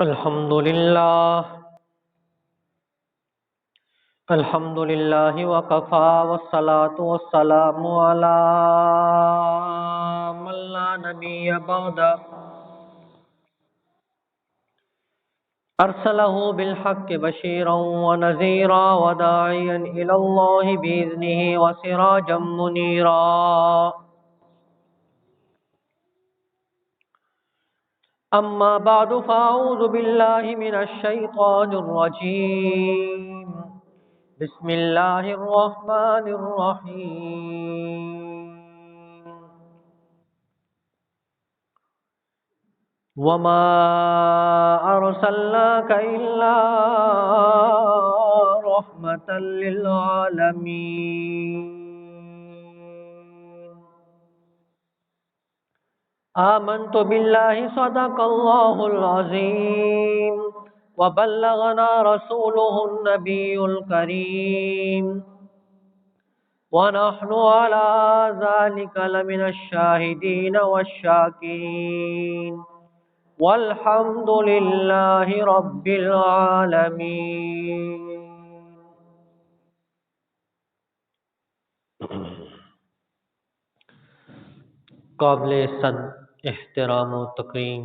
الحمد للہ وکفا والصلاة والسلام علی من لا نبی بعد ارسلہ بالحق بشیرا ونذیرا وداعیا الی اللہ بإذنہ وسراجا منیرا اما بعد فاعوذ باللہ من الشیطان الرجیم بسم اللہ الرحمن الرحیم وما ارسلناک الا رحمتا للعالمین آمنت باللہ صدق اللہ العظیم وبلغنا رسوله النبی الکریم ونحن على ذلك لمن الشاہدین والشاکرین والحمد للہ رب العالمین۔ قابل صد احترام و تکریم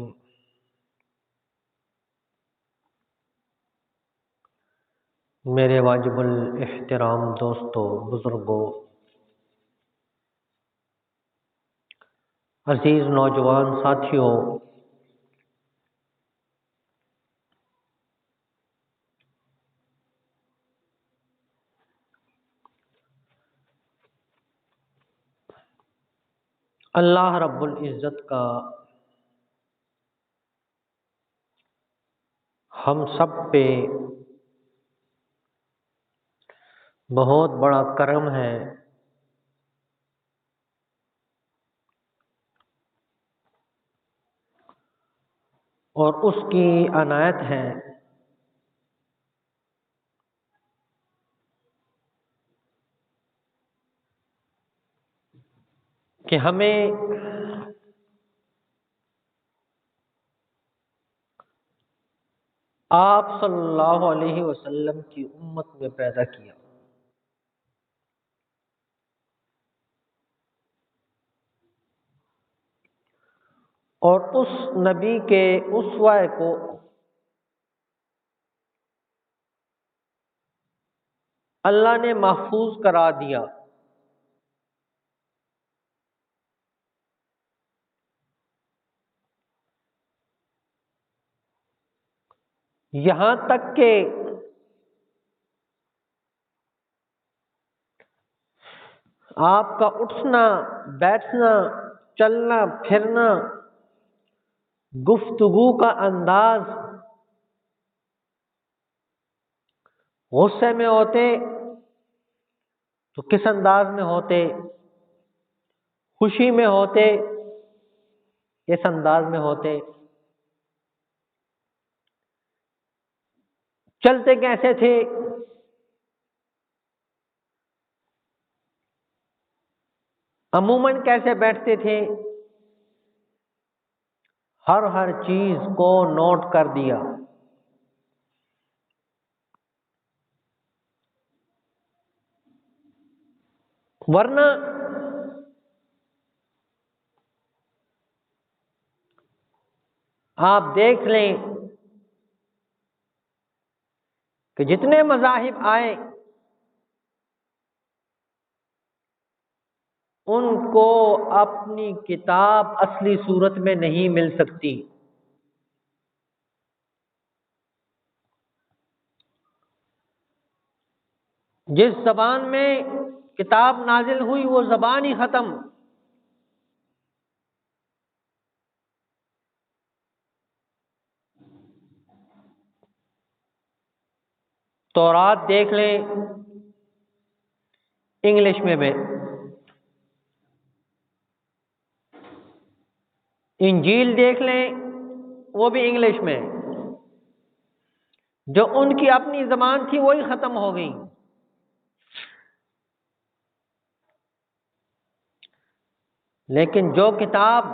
میرے واجب الاحترام دوستو، بزرگوں، عزیز نوجوان ساتھیوں، اللہ رب العزت کا ہم سب پہ بہت بڑا کرم ہے اور اس کی عنایت ہے کہ ہمیں آپ صلی اللہ علیہ وسلم کی امت میں پیدا کیا، اور اس نبی کے اسوہ کو اللہ نے محفوظ کرا دیا، یہاں تک کہ آپ کا اٹھنا، بیٹھنا، چلنا پھرنا، گفتگو کا انداز، غصے میں ہوتے تو کس انداز میں ہوتے، خوشی میں ہوتے کس انداز میں ہوتے، چلتے کیسے تھے، عموماً کیسے بیٹھتے تھے، ہر چیز کو نوٹ کر دیا۔ ورنہ آپ دیکھ لیں کہ جتنے مذاہب آئے ان کو اپنی کتاب اصلی صورت میں نہیں مل سکتی۔ جس زبان میں کتاب نازل ہوئی وہ زبان ہی ختم۔ تورات دیکھ لیں انگلش میں، انجیل دیکھ لیں وہ بھی انگلش میں، جو ان کی اپنی زبان تھی وہی ختم ہو گئی۔ لیکن جو کتاب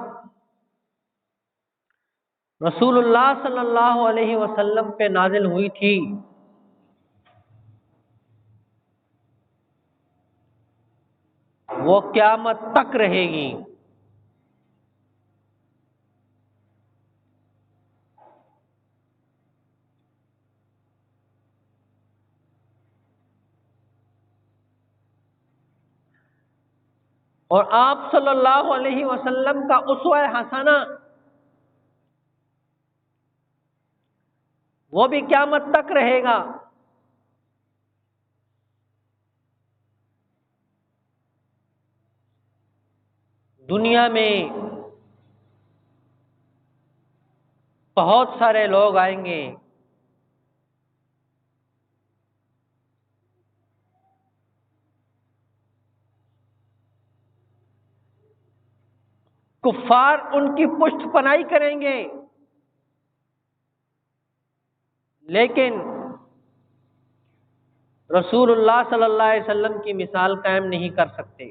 رسول اللہ صلی اللہ علیہ وسلم پہ نازل ہوئی تھی، وہ قیامت تک رہے گی۔ اور آپ صلی اللہ علیہ وسلم کا اسوہ حسنہ وہ بھی قیامت تک رہے گا۔ دنیا میں بہت سارے لوگ آئیں گے، کفار ان کی پشت پناہی کریں گے، لیکن رسول اللہ صلی اللہ علیہ وسلم کی مثال قائم نہیں کر سکتے۔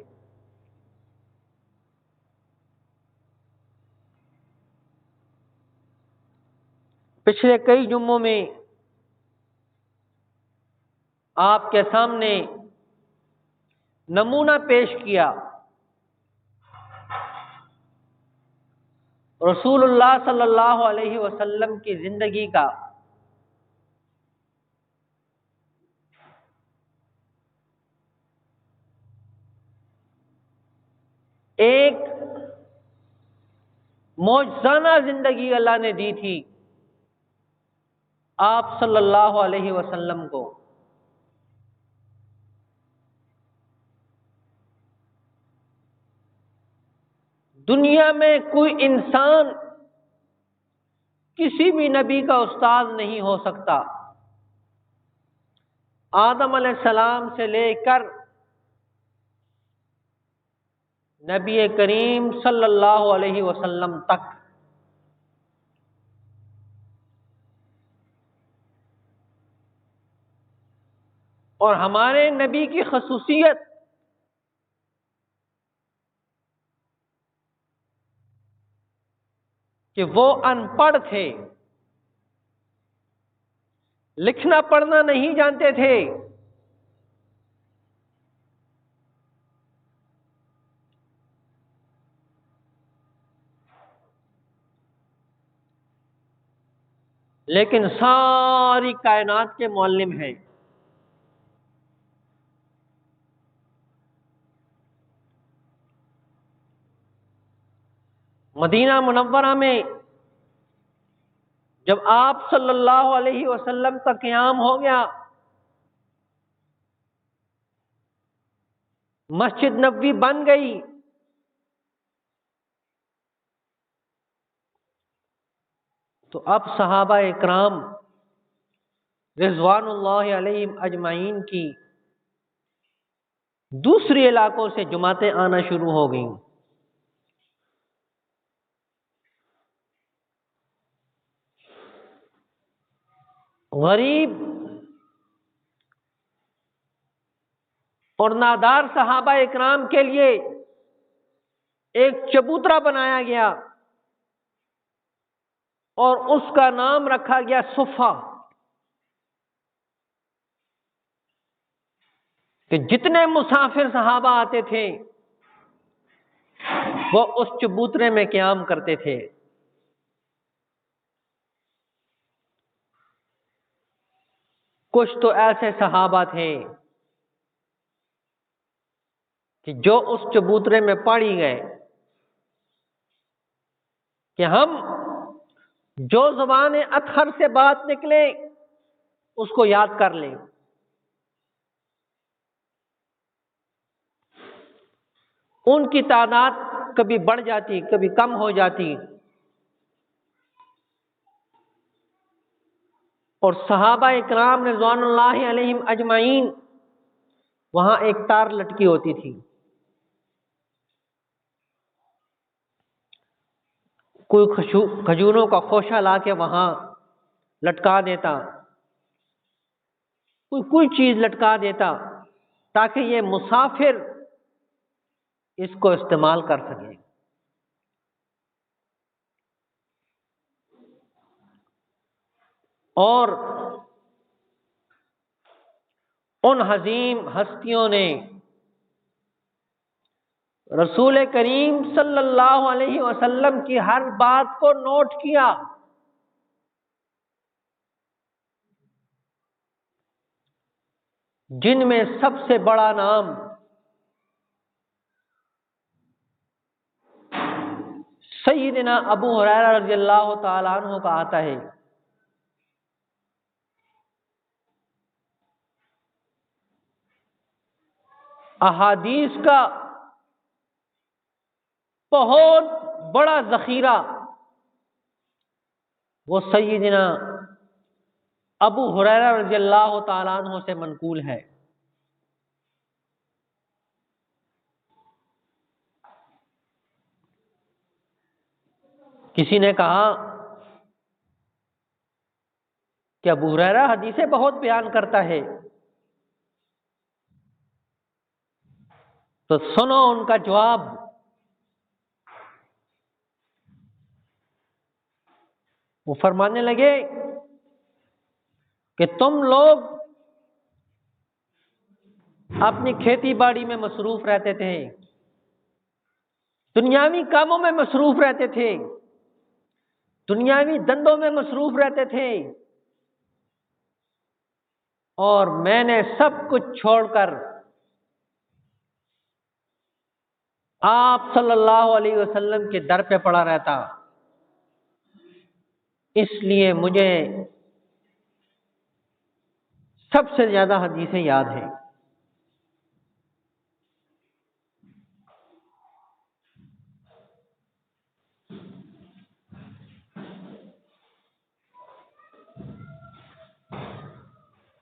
پچھلے کئی جمعوں میں آپ کے سامنے نمونہ پیش کیا رسول اللہ صلی اللہ علیہ وسلم کی زندگی کا۔ ایک معجزانہ زندگی اللہ نے دی تھی آپ صلی اللہ علیہ وسلم کو۔ دنیا میں کوئی انسان کسی بھی نبی کا استاد نہیں ہو سکتا۔ آدم علیہ السلام سے لے کر نبی کریم صلی اللہ علیہ وسلم تک، اور ہمارے نبی کی خصوصیت کہ وہ ان پڑھ تھے، لکھنا پڑھنا نہیں جانتے تھے، لیکن ساری کائنات کے معلم ہیں۔ مدینہ منورہ میں جب آپ صلی اللہ علیہ وسلم کا قیام ہو گیا، مسجد نبوی بن گئی، تو اب صحابہ اکرام رضوان اللہ علیہم اجمعین کی دوسری علاقوں سے جماعتیں آنا شروع ہو گئیں۔ غریب اور نادار صحابہ اکرام کے لیے ایک چبوترا بنایا گیا اور اس کا نام رکھا گیا صفہ، کہ جتنے مسافر صحابہ آتے تھے وہ اس چبوترے میں قیام کرتے تھے۔ کچھ تو ایسے صحابہ تھے کہ جو اس چبوترے میں پڑ ہی گئے کہ ہم جو زبان اطہر سے بات نکلے اس کو یاد کر لیں۔ ان کی تعداد کبھی بڑھ جاتی، کبھی کم ہو جاتی، اور صحابہ اکرام رضوان اللہ علیہم اجمعین وہاں ایک تار لٹکی ہوتی تھی، کوئی کھجوروں کا خوشہ لا کے وہاں لٹکا دیتا، کوئی چیز لٹکا دیتا تاکہ یہ مسافر اس کو استعمال کر سکے۔ اور ان عظیم ہستیوں نے رسول کریم صلی اللہ علیہ وسلم کی ہر بات کو نوٹ کیا، جن میں سب سے بڑا نام سیدنا ابو ہریرہ رضی اللہ تعالی عنہ کا آتا ہے۔ احادیث کا بہت بڑا ذخیرہ وہ سیدنا ابو ہریرہ رضی اللہ تعالی عنہ سے منقول ہے۔ کسی نے کہا کہ ابو ہریرہ حدیثیں بہت بیان کرتا ہے، تو سنو ان کا جواب۔ وہ فرمانے لگے کہ تم لوگ اپنی کھیتی باڑی میں مصروف رہتے تھے، دنیاوی کاموں میں مصروف رہتے تھے، دنیاوی دندوں میں مصروف رہتے تھے، اور میں نے سب کچھ چھوڑ کر آپ صلی اللہ علیہ وسلم کے در پہ پڑا رہتا، اس لیے مجھے سب سے زیادہ حدیثیں یاد ہیں۔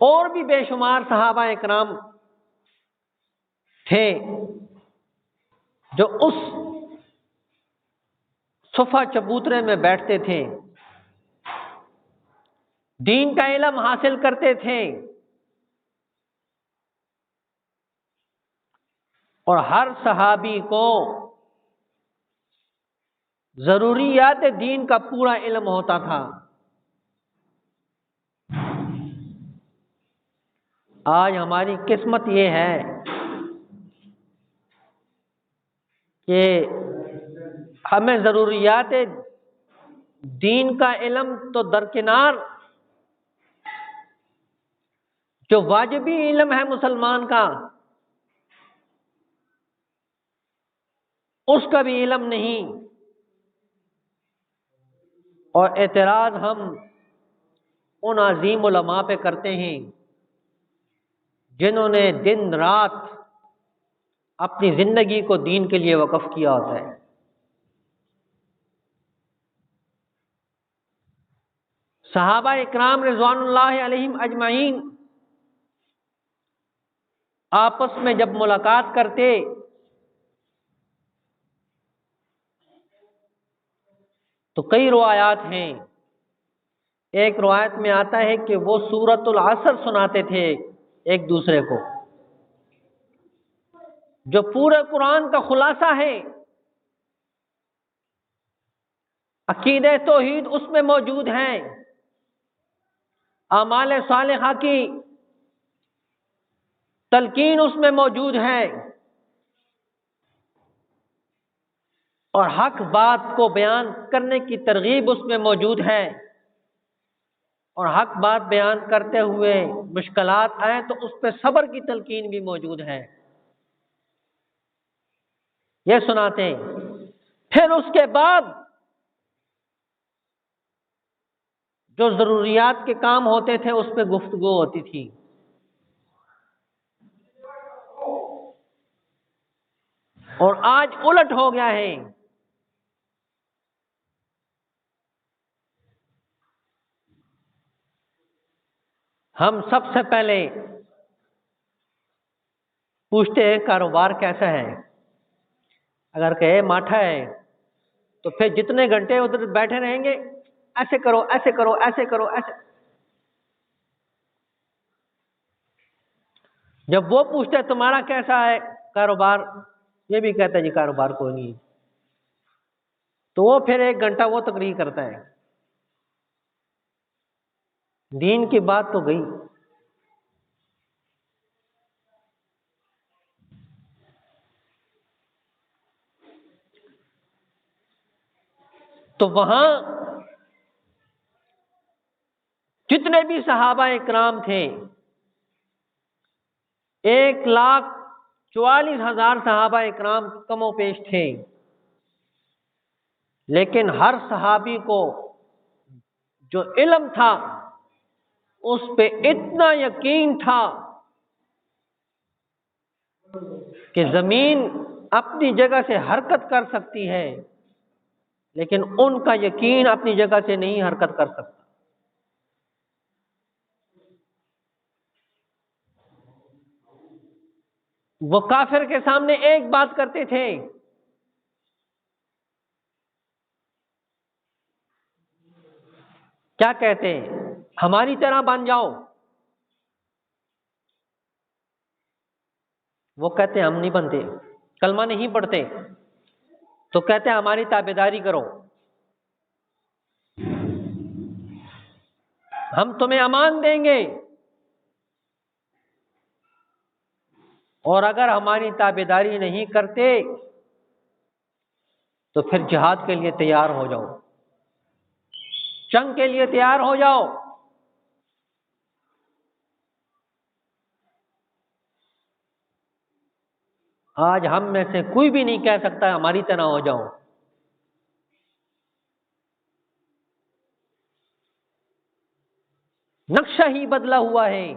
اور بھی بے شمار صحابہ اکرام تھے جو اس صفا چبوترے میں بیٹھتے تھے، دین کا علم حاصل کرتے تھے، اور ہر صحابی کو ضروریات دین کا پورا علم ہوتا تھا۔ آج ہماری قسمت یہ ہے کہ ہمیں ضروریات دین کا علم تو درکنار، جو واجبی علم ہے مسلمان کا اس کا بھی علم نہیں، اور اعتراض ہم ان عظیم علماء پہ کرتے ہیں جنہوں نے دن رات اپنی زندگی کو دین کے لیے وقف کیا ہوتا ہے۔ صحابہ اکرام رضوان اللہ علیہم اجمعین آپس میں جب ملاقات کرتے تو کئی روایات ہیں۔ ایک روایت میں آتا ہے کہ وہ سورۃ العصر سناتے تھے ایک دوسرے کو، جو پورے قرآن کا خلاصہ ہے، عقیدہ توحید اس میں موجود ہے، اعمال صالحہ کی تلقین اس میں موجود ہے، اور حق بات کو بیان کرنے کی ترغیب اس میں موجود ہے، اور حق بات بیان کرتے ہوئے مشکلات آئیں تو اس پہ صبر کی تلقین بھی موجود ہے۔ یہ سناتے ہیں۔ پھر اس کے بعد جو ضروریات کے کام ہوتے تھے اس پہ گفتگو ہوتی تھی۔ اور آج الٹ ہو گیا ہے۔ ہم سب سے پہلے پوچھتے ہیں کاروبار کیسا ہے، اگر کہے ماٹھا ہے تو پھر جتنے گھنٹے ادھر بیٹھے رہیں گے، ایسے کرو ایسے کرو ایسے کرو ایسے۔ جب وہ پوچھتے تمہارا کیسا ہے کاروبار، یہ بھی کہتا ہے جی کاروبار کوئی نہیں، تو وہ پھر ایک گھنٹہ وہ تقریر کرتا ہے۔ دین کی بات تو گئی۔ تو وہاں جتنے بھی صحابہ اکرام تھے، 1,44,000 صحابہ اکرام کم و بیش تھے، لیکن ہر صحابی کو جو علم تھا اس پہ اتنا یقین تھا کہ زمین اپنی جگہ سے حرکت کر سکتی ہے، لیکن ان کا یقین اپنی جگہ سے نہیں حرکت کر سکتا۔ وہ کافر کے سامنے ایک بات کرتے تھے، کیا کہتے ہیں؟ ہماری طرح بن جاؤ۔ وہ کہتے ہیں ہم نہیں بنتے، کلمہ نہیں پڑھتے، تو کہتے ہیں ہماری تابعداری کرو، ہم تمہیں امان دیں گے، اور اگر ہماری تابعداری نہیں کرتے تو پھر جہاد کے لیے تیار ہو جاؤ، جنگ کے لیے تیار ہو جاؤ۔ آج ہم میں سے کوئی بھی نہیں کہہ سکتا ہماری طرح ہو جاؤ۔ نقشہ ہی بدلا ہوا ہے۔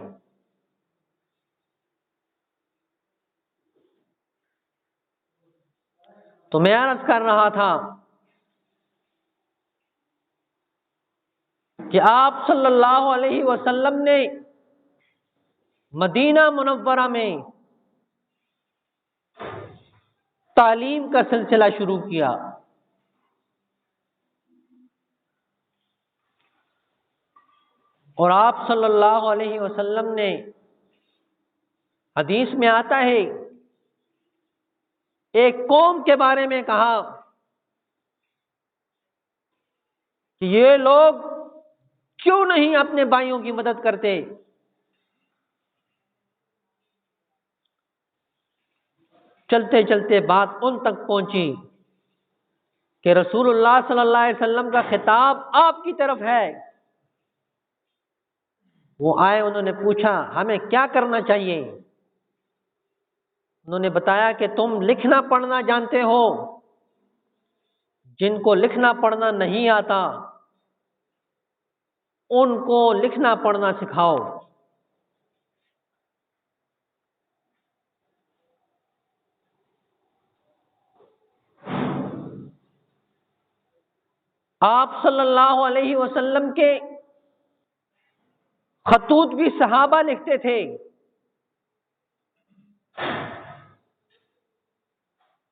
تو میں عرض کر رہا تھا کہ آپ صلی اللہ علیہ وسلم نے مدینہ منورہ میں تعلیم کا سلسلہ شروع کیا، اور آپ صلی اللہ علیہ وسلم نے، حدیث میں آتا ہے، ایک قوم کے بارے میں کہا کہ یہ لوگ کیوں نہیں اپنے بھائیوں کی مدد کرتے؟ چلتے چلتے بات ان تک پہنچی کہ رسول اللہ صلی اللہ علیہ وسلم کا خطاب آپ کی طرف ہے۔ وہ آئے، انہوں نے پوچھا ہمیں کیا کرنا چاہیے؟ انہوں نے بتایا کہ تم لکھنا پڑھنا جانتے ہو، جن کو لکھنا پڑھنا نہیں آتا ان کو لکھنا پڑھنا سکھاؤ۔ آپ صلی اللہ علیہ وسلم کے خطوط بھی صحابہ لکھتے تھے۔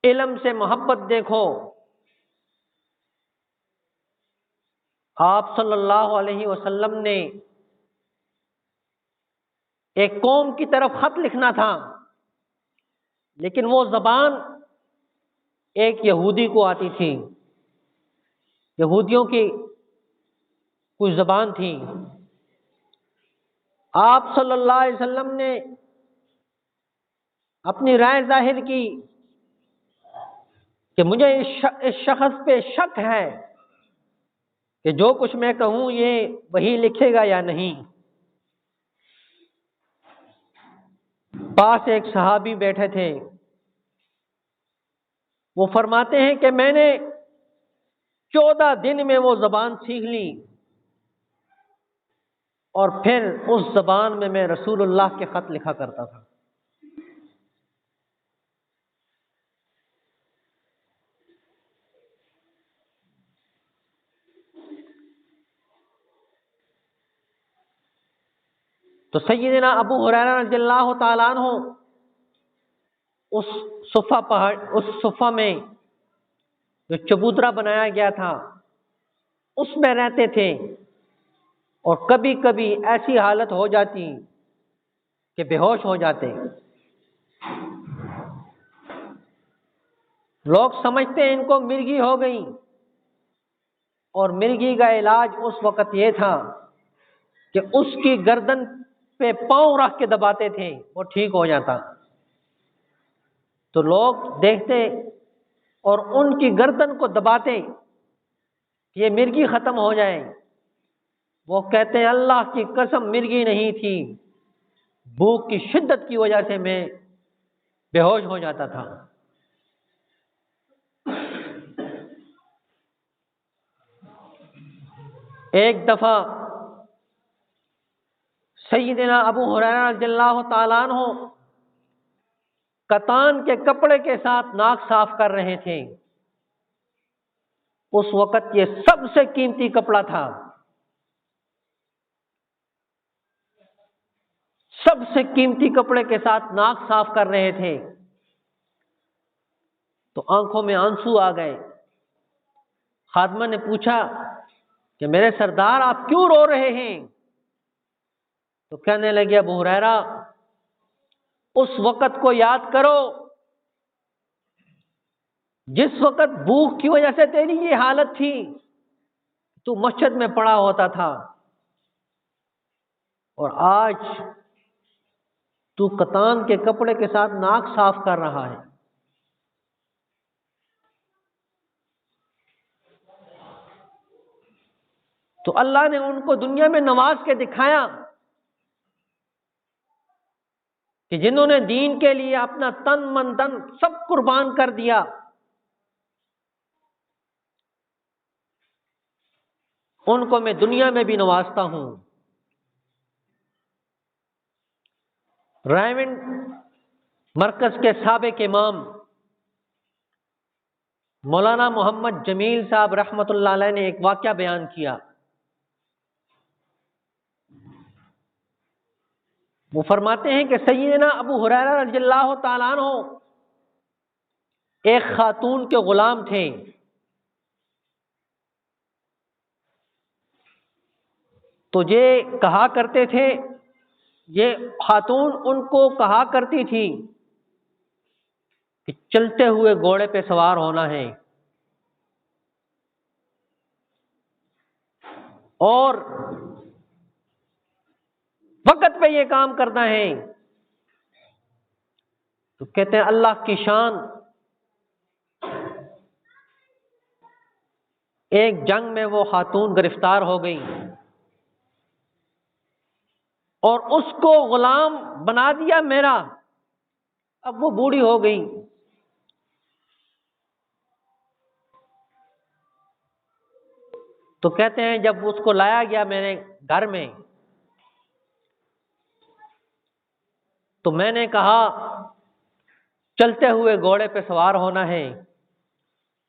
علم سے محبت دیکھو، آپ صلی اللہ علیہ وسلم نے ایک قوم کی طرف خط لکھنا تھا، لیکن وہ زبان ایک یہودی کو آتی تھی، یہودیوں کی کوئی زبان تھی۔ آپ صلی اللہ علیہ وسلم نے اپنی رائے ظاہر کی کہ مجھے اس شخص پہ شک ہے کہ جو کچھ میں کہوں یہ وہی لکھے گا یا نہیں۔ پاس ایک صحابی بیٹھے تھے، وہ فرماتے ہیں کہ میں نے 14 دن میں وہ زبان سیکھ لی، اور پھر اس زبان میں رسول اللہ کے خط لکھا کرتا تھا۔ تو سیدنا ابو ہریرہ رضی اللہ تعالیٰ عنہ اس صفہ میں جو چبوترا بنایا گیا تھا اس میں رہتے تھے، اور کبھی کبھی ایسی حالت ہو جاتی کہ بے ہوش ہو جاتے۔ لوگ سمجھتے ہیں ان کو مرگی ہو گئی، اور مرگی کا علاج اس وقت یہ تھا کہ اس کی گردن پہ پاؤں رکھ کے دباتے تھے وہ ٹھیک ہو جاتا. تو لوگ دیکھتے اور ان کی گردن کو دباتے کہ یہ مرگی ختم ہو جائے. وہ کہتے ہیں اللہ کی قسم مرگی نہیں تھی، بھوک کی شدت کی وجہ سے میں بے ہوش ہو جاتا تھا. ایک دفعہ سیدنا ابو ہریرہ رضی اللہ تعالیٰ عنہ کتان کے کپڑے کے ساتھ ناک صاف کر رہے تھے. اس وقت یہ سب سے قیمتی کپڑا تھا، سب سے قیمتی کپڑے کے ساتھ ناک صاف کر رہے تھے. تو آنکھوں میں آنسو آ گئے. خادمہ نے پوچھا کہ میرے سردار آپ کیوں رو رہے ہیں؟ تو کہنے لگے ابو ہریرہ اس وقت کو یاد کرو جس وقت بھوک کی وجہ سے تیری یہ حالت تھی، تو مسجد میں پڑا ہوتا تھا، اور آج تو کتان کے کپڑے کے ساتھ ناک صاف کر رہا ہے. تو اللہ نے ان کو دنیا میں نواز کے دکھایا کہ جنہوں نے دین کے لیے اپنا تن من دن سب قربان کر دیا، ان کو میں دنیا میں بھی نوازتا ہوں. رائمنڈ مرکز کے سابق امام مولانا محمد جمیل صاحب رحمۃ اللہ علیہ نے ایک واقعہ بیان کیا. وہ فرماتے ہیں کہ سیدنا ابو ہریرہ رضی اللہ تعالیٰ عنہ ایک خاتون کے غلام تھے. تو یہ کہا کرتے تھے، یہ خاتون ان کو کہا کرتی تھی کہ چلتے ہوئے گھوڑے پہ سوار ہونا ہے اور وقت پہ یہ کام کرنا ہے. تو کہتے ہیں اللہ کی شان، ایک جنگ میں وہ خاتون گرفتار ہو گئی اور اس کو غلام بنا دیا میرا. اب وہ بوڑھی ہو گئی. تو کہتے ہیں جب اس کو لایا گیا میرے گھر میں تو میں نے کہا چلتے ہوئے گھوڑے پہ سوار ہونا ہے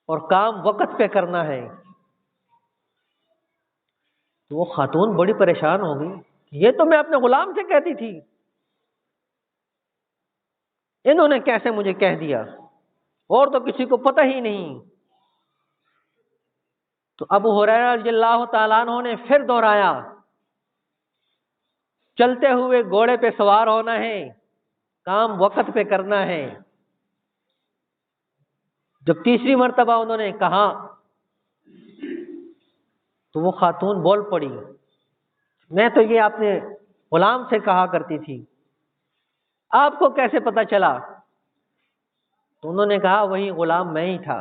اور کام وقت پہ کرنا ہے. تو وہ خاتون بڑی پریشان ہو گئی، یہ تو میں اپنے غلام سے کہتی تھی، انہوں نے کیسے مجھے کہہ دیا، اور تو کسی کو پتہ ہی نہیں. تو ابو ہریرہ رضی اللہ تعالیٰ عنہ نے پھر دہرایا، چلتے ہوئے گھوڑے پہ سوار ہونا ہے، کام وقت پہ کرنا ہے. جب تیسری مرتبہ انہوں نے کہا تو وہ خاتون بول پڑی، میں تو یہ اپنے غلام سے کہا کرتی تھی، آپ کو کیسے پتہ چلا؟ تو انہوں نے کہا وہی غلام میں ہی تھا،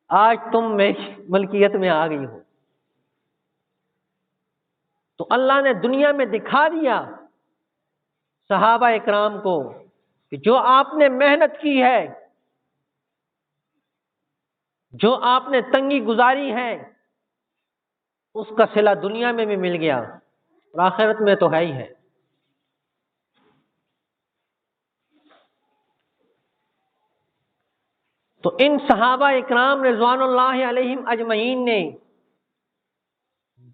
آج تم میری ملکیت میں آ گئی ہو. تو اللہ نے دنیا میں دکھا دیا صحابہ اکرام کو کہ جو آپ نے محنت کی ہے، جو آپ نے تنگی گزاری ہے، اس کا صلہ دنیا میں بھی مل گیا اور آخرت میں تو ہے ہی ہے. تو ان صحابہ اکرام رضوان اللہ علیہم اجمعین نے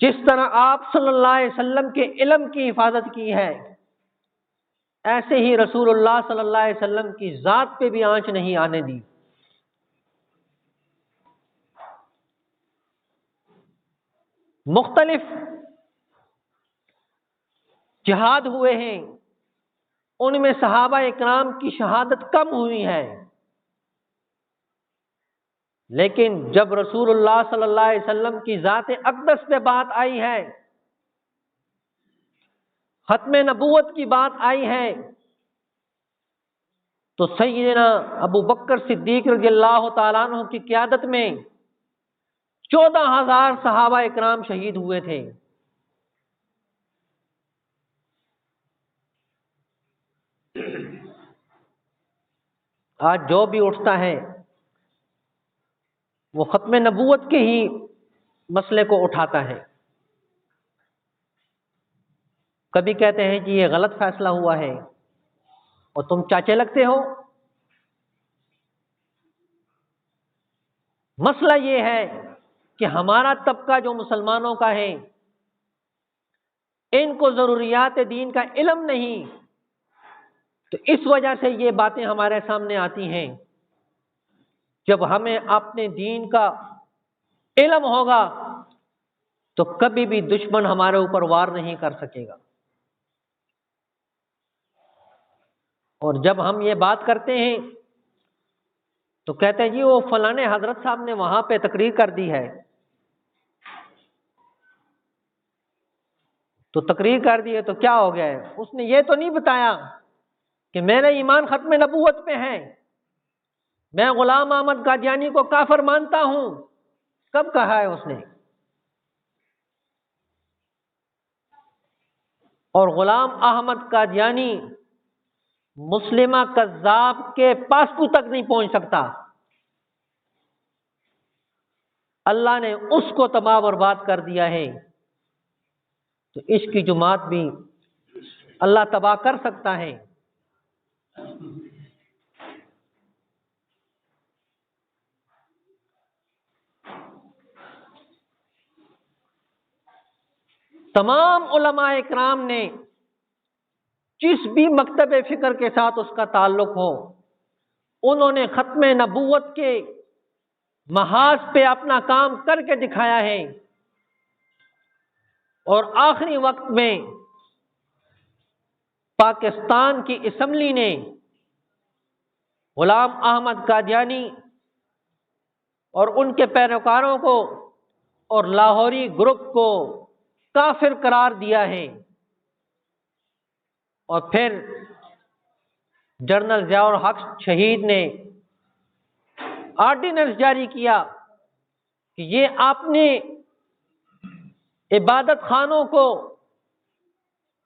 جس طرح آپ صلی اللہ علیہ وسلم کے علم کی حفاظت کی ہے، ایسے ہی رسول اللہ صلی اللہ علیہ وسلم کی ذات پہ بھی آنچ نہیں آنے دی. مختلف جہاد ہوئے ہیں، ان میں صحابہ اکرام کی شہادت کم ہوئی ہے، لیکن جب رسول اللہ صلی اللہ علیہ وسلم کی ذات اقدس پہ بات آئی ہے ختم نبوت کی بات آئی ہے تو سیدنا ابو بکر صدیق رضی اللہ تعالیٰ عنہ کی قیادت میں 14,000 صحابہ اکرام شہید ہوئے تھے۔ آج جو بھی اٹھتا ہے وہ ختم نبوت کے ہی مسئلے کو اٹھاتا ہے۔ کبھی کہتے ہیں کہ یہ غلط فیصلہ ہوا ہے اور تم چاچے لگتے ہو۔ مسئلہ یہ ہے کہ ہمارا طبقہ جو مسلمانوں کا ہے ان کو ضروریات دین کا علم نہیں، تو اس وجہ سے یہ باتیں ہمارے سامنے آتی ہیں۔ جب ہمیں اپنے دین کا علم ہوگا تو کبھی بھی دشمن ہمارے اوپر وار نہیں کر سکے گا۔ اور جب ہم یہ بات کرتے ہیں تو کہتے ہیں جی وہ فلانے حضرت صاحب نے وہاں پہ تقریر کر دی ہے، تو تقریر کر دی ہے تو کیا ہو گیا ہے؟ اس نے یہ تو نہیں بتایا کہ میرا ایمان ختم نبوت پہ ہے، میں غلام احمد قادیانی کو کافر مانتا ہوں۔ کب کہا ہے اس نے؟ اور غلام احمد قادیانی مسلمہ کذاب کے پاسپو تک نہیں پہنچ سکتا، اللہ نے اس کو تباہ برباد کر دیا ہے، تو اس کی جماعت بھی اللہ تباہ کر سکتا ہے۔ تمام علماء اکرام نے جس بھی مکتب فکر کے ساتھ اس کا تعلق ہو، انہوں نے ختم نبوت کے محاذ پہ اپنا کام کر کے دکھایا ہے، اور آخری وقت میں پاکستان کی اسمبلی نے غلام احمد قادیانی اور ان کے پیروکاروں کو اور لاہوری گروپ کو کافر قرار دیا ہے، اور پھر جنرل ضیاء الحق شہید نے آرڈیننس جاری کیا کہ یہ اپنے عبادت خانوں کو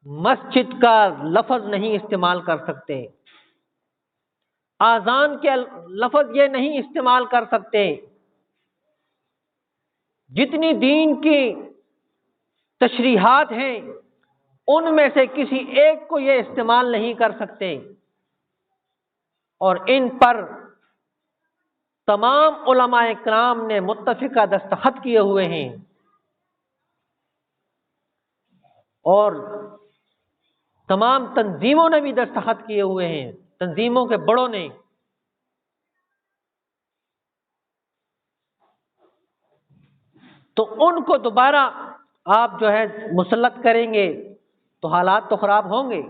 مسجد کا لفظ نہیں استعمال کر سکتے، اذان کے لفظ یہ نہیں استعمال کر سکتے، جتنی دین کی تشریحات ہیں ان میں سے کسی ایک کو یہ استعمال نہیں کر سکتے، اور ان پر تمام علماء کرام نے متفقہ دستخط کیے ہوئے ہیں، اور تمام تنظیموں نے بھی دستخط کیے ہوئے ہیں، تنظیموں کے بڑوں نے۔ تو ان کو دوبارہ آپ جو ہے مسلط کریں گے تو حالات تو خراب ہوں گے۔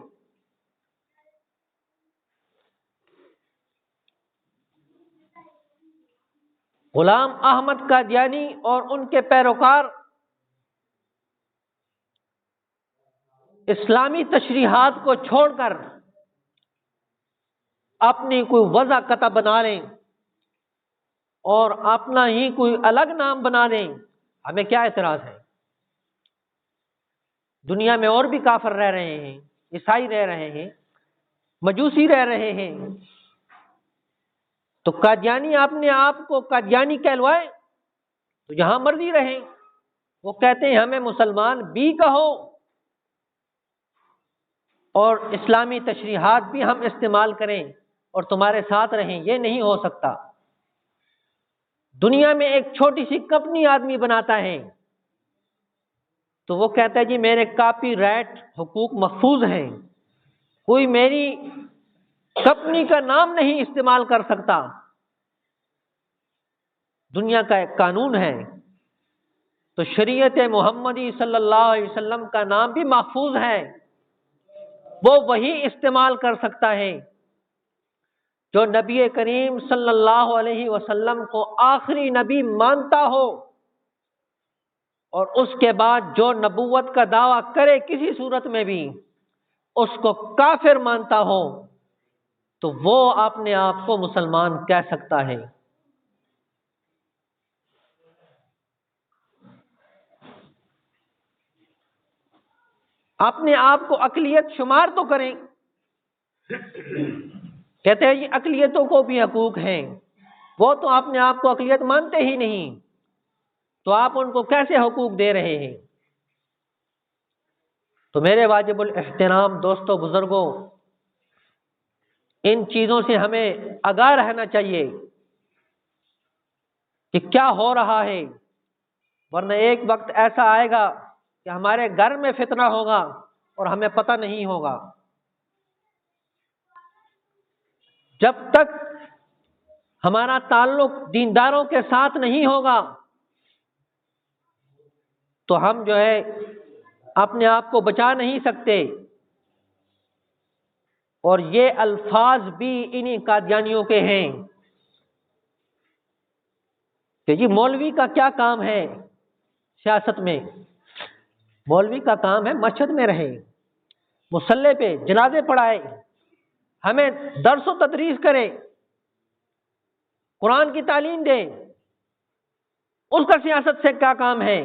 غلام احمد قادیانی اور ان کے پیروکار اسلامی تشریحات کو چھوڑ کر اپنی کوئی وضع قطع بنا لیں اور اپنا ہی کوئی الگ نام بنا لیں، ہمیں کیا اعتراض ہے؟ دنیا میں اور بھی کافر رہ رہے ہیں، عیسائی رہ رہے ہیں، مجوسی رہ رہے ہیں، تو قادیانی اپنے آپ کو قادیانی کہلوائے تو جہاں مرضی رہیں۔ وہ کہتے ہیں ہمیں مسلمان بھی کہو اور اسلامی تشریحات بھی ہم استعمال کریں اور تمہارے ساتھ رہیں، یہ نہیں ہو سکتا۔ دنیا میں ایک چھوٹی سی کمپنی آدمی بناتا ہے تو وہ کہتا ہے جی میرے کاپی رائٹ حقوق محفوظ ہیں، کوئی میری کمپنی کا نام نہیں استعمال کر سکتا۔ دنیا کا ایک قانون ہے، تو شریعت محمدی صلی اللہ علیہ وسلم کا نام بھی محفوظ ہے، وہ وہی استعمال کر سکتا ہے جو نبی کریم صلی اللہ علیہ وسلم کو آخری نبی مانتا ہو، اور اس کے بعد جو نبوت کا دعویٰ کرے کسی صورت میں بھی اس کو کافر مانتا ہو تو وہ اپنے آپ کو مسلمان کہہ سکتا ہے۔ اپنے آپ کو اقلیت شمار تو کریں۔ کہتے ہیں یہ اقلیتوں کو بھی حقوق ہیں، وہ تو اپنے آپ کو اقلیت مانتے ہی نہیں، تو آپ ان کو کیسے حقوق دے رہے ہیں؟ تو میرے واجب الاحترام دوستوں بزرگوں، ان چیزوں سے ہمیں آگاہ رہنا چاہیے کہ کیا ہو رہا ہے، ورنہ ایک وقت ایسا آئے گا کہ ہمارے گھر میں فتنہ ہوگا اور ہمیں پتہ نہیں ہوگا۔ جب تک ہمارا تعلق دینداروں کے ساتھ نہیں ہوگا تو ہم جو ہے اپنے آپ کو بچا نہیں سکتے۔ اور یہ الفاظ بھی انہی قادیانیوں کے ہیں کہ جی مولوی کا کیا کام ہے سیاست میں؟ مولوی کا کام ہے مسجد میں رہے، مصلی پہ جنازے پڑھائے، ہمیں درس و تدریس کرے، قرآن کی تعلیم دے، اس کا سیاست سے کیا کام ہے؟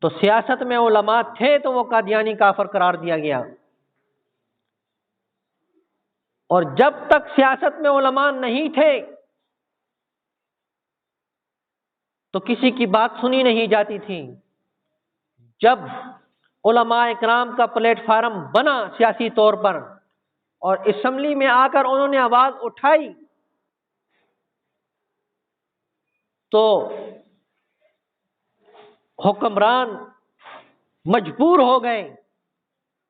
تو سیاست میں علماء تھے تو وہ قادیانی کافر قرار دیا گیا، اور جب تک سیاست میں علماء نہیں تھے تو کسی کی بات سنی نہیں جاتی تھی۔ جب علماء اکرام کا پلیٹ فارم بنا سیاسی طور پر اور اسمبلی میں آ کر انہوں نے آواز اٹھائی تو حکمران مجبور ہو گئے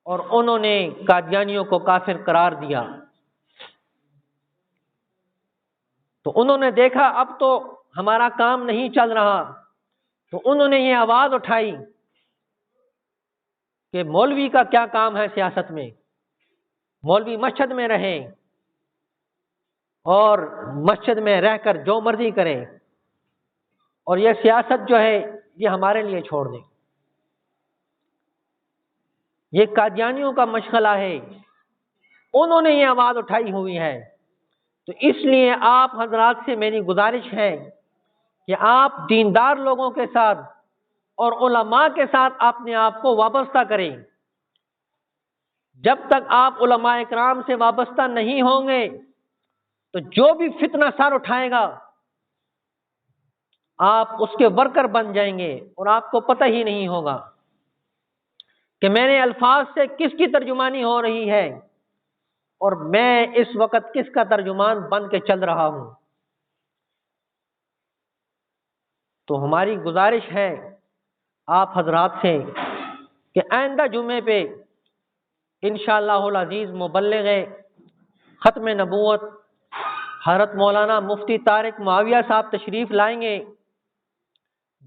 اور انہوں نے قادیانیوں کو کافر قرار دیا۔ تو انہوں نے دیکھا اب تو ہمارا کام نہیں چل رہا، تو انہوں نے یہ آواز اٹھائی کہ مولوی کا کیا کام ہے سیاست میں؟ مولوی مسجد میں رہے اور مسجد میں رہ کر جو مرضی کرے، اور یہ سیاست جو ہے یہ ہمارے لیے چھوڑ دیں۔ یہ قادیانیوں کا مشغلہ ہے، انہوں نے یہ آواز اٹھائی ہوئی ہے۔ تو اس لیے آپ حضرات سے میری گزارش ہے کہ آپ دیندار لوگوں کے ساتھ اور علماء کے ساتھ اپنے آپ کو وابستہ کریں۔ جب تک آپ علماء اکرام سے وابستہ نہیں ہوں گے تو جو بھی فتنہ سر اٹھائے گا آپ اس کے ورکر بن جائیں گے اور آپ کو پتہ ہی نہیں ہوگا کہ میرے الفاظ سے کس کی ترجمانی ہو رہی ہے اور میں اس وقت کس کا ترجمان بن کے چل رہا ہوں۔ تو ہماری گزارش ہے آپ حضرات سے کہ آئندہ جمعے پہ انشاءاللہ العزیز مبلغ ختم نبوت حضرت مولانا مفتی طارق معاویہ صاحب تشریف لائیں گے،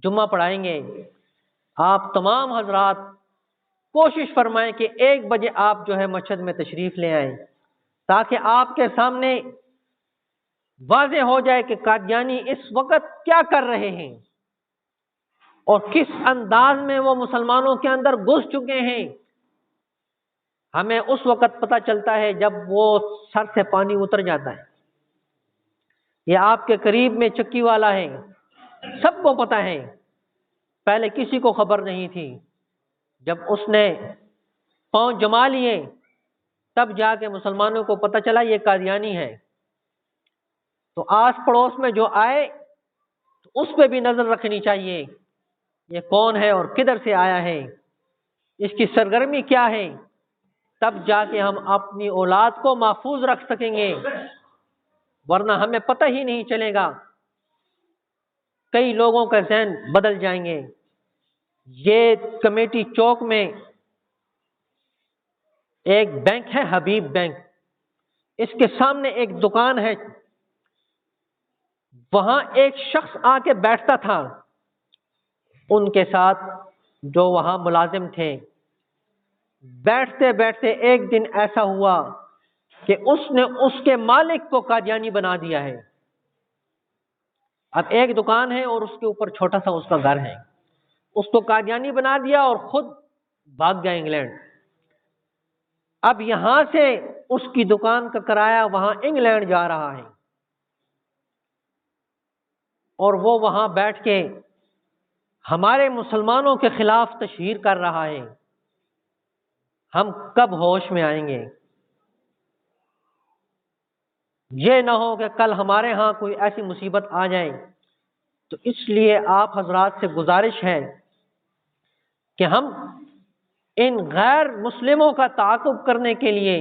جمعہ پڑھائیں گے۔ آپ تمام حضرات کوشش فرمائیں کہ 1 بجے آپ جو ہے مسجد میں تشریف لے آئیں تاکہ آپ کے سامنے واضح ہو جائے کہ قادیانی اس وقت کیا کر رہے ہیں اور کس انداز میں وہ مسلمانوں کے اندر گھس چکے ہیں۔ ہمیں اس وقت پتہ چلتا ہے جب وہ سر سے پانی اتر جاتا ہے۔ یہ آپ کے قریب میں چکی والا ہے، سب کو پتہ ہے، پہلے کسی کو خبر نہیں تھی، جب اس نے پاؤں جما لیے تب جا کے مسلمانوں کو پتہ چلا یہ قادیانی ہے۔ تو آس پڑوس میں جو آئے تو اس پہ بھی نظر رکھنی چاہیے، یہ کون ہے اور کدھر سے آیا ہے، اس کی سرگرمی کیا ہے، تب جا کے ہم اپنی اولاد کو محفوظ رکھ سکیں گے، ورنہ ہمیں پتہ ہی نہیں چلے گا۔ کئی لوگوں کا ذہن بدل جائیں گے۔ یہ کمیٹی چوک میں ایک بینک ہے حبیب بینک، اس کے سامنے ایک دکان ہے، وہاں ایک شخص آ کے بیٹھتا تھا، ان کے ساتھ جو وہاں ملازم تھے، بیٹھتے بیٹھتے ایک دن ایسا ہوا کہ اس نے اس کے مالک کو قادیانی بنا دیا ہے۔ اب ایک دکان ہے اور اس کے اوپر چھوٹا سا اس کا گھر ہے، اس کو قادیانی بنا دیا اور خود بھاگ گیا انگلینڈ۔ اب یہاں سے اس کی دکان کا کرایہ وہاں انگلینڈ جا رہا ہے، اور وہ وہاں بیٹھ کے ہمارے مسلمانوں کے خلاف تشہیر کر رہا ہے۔ ہم کب ہوش میں آئیں گے؟ یہ نہ ہو کہ کل ہمارے ہاں کوئی ایسی مصیبت آ جائے۔ تو اس لیے آپ حضرات سے گزارش ہے کہ ہم ان غیر مسلموں کا تعاقب کرنے کے لیے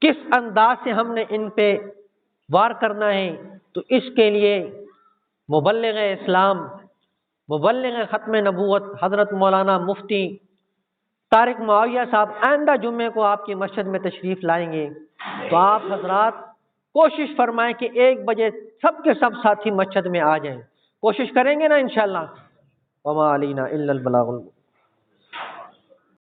کس انداز سے ہم نے ان پہ وار کرنا ہے، تو اس کے لیے مبلغ اسلام، مبلغ ختم نبوت حضرت مولانا مفتی طارق معاویہ صاحب آئندہ جمعے کو آپ کی مسجد میں تشریف لائیں گے، تو آپ حضرات کوشش فرمائیں کہ 1 بجے سب کے سب ساتھی مسجد میں آ جائیں۔ کوشش کریں گے نا انشاءاللہ؟ وما علینا الا البلاغ المبین۔